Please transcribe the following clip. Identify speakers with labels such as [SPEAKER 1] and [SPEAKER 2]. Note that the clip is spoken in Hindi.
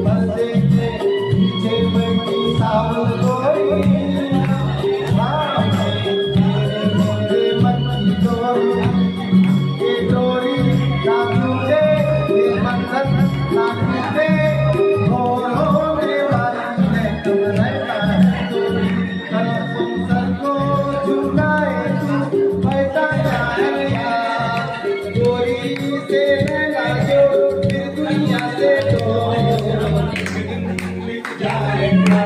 [SPEAKER 1] पर्दे के पीछे बैठी सावन गोरी मेरे मन की डोरी ना टूटे ये बंधन ना टूटे मोर होने वाली है तुम रहता है दूरी कल तुम सर को झुकाए तू बैठा जाएगा गोरी से रहना जो फिर दुनिया से तो मिट जाएगा